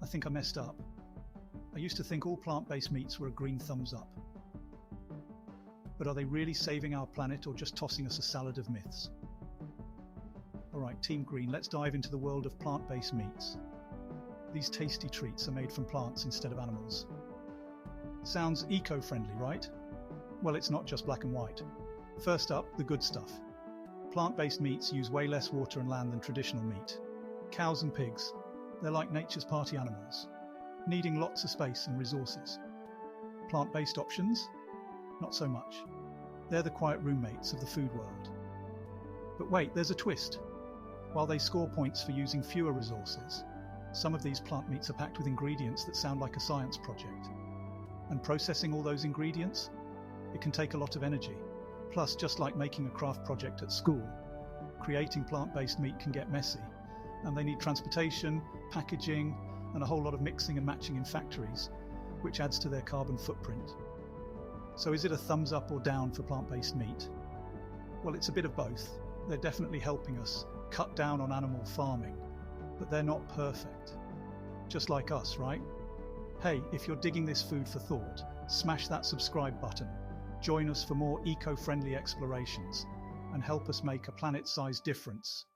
I think I messed up. I used to think all plant-based meats were a green thumbs up. But are they really saving our planet or just tossing us a salad of myths? Alright, Team Green, let's dive into the world of plant-based meats. These tasty treats are made from plants instead of animals. Sounds eco-friendly, right? Well, it's not just black and white. First up, the good stuff. Plant-based meats use way less water and land than traditional meat. Cows and pigs, they're like nature's party animals, needing lots of space and resources. Plant-based options? Not so much. They're the quiet roommates of the food world. But wait, there's a twist. While they score points for using fewer resources, some of these plant meats are packed with ingredients that sound like a science project. And processing all those ingredients? It can take a lot of energy. Plus, just like making a craft project at school, creating plant-based meat can get messy, and they need transportation, packaging, and a whole lot of mixing and matching in factories, which adds to their carbon footprint. So is it a thumbs up or down for plant-based meat? Well, it's a bit of both. They're definitely helping us cut down on animal farming, but they're not perfect. Just like us, right? Hey, if you're digging this food for thought, smash that subscribe button. Join us for more eco-friendly explorations and help us make a planet-sized difference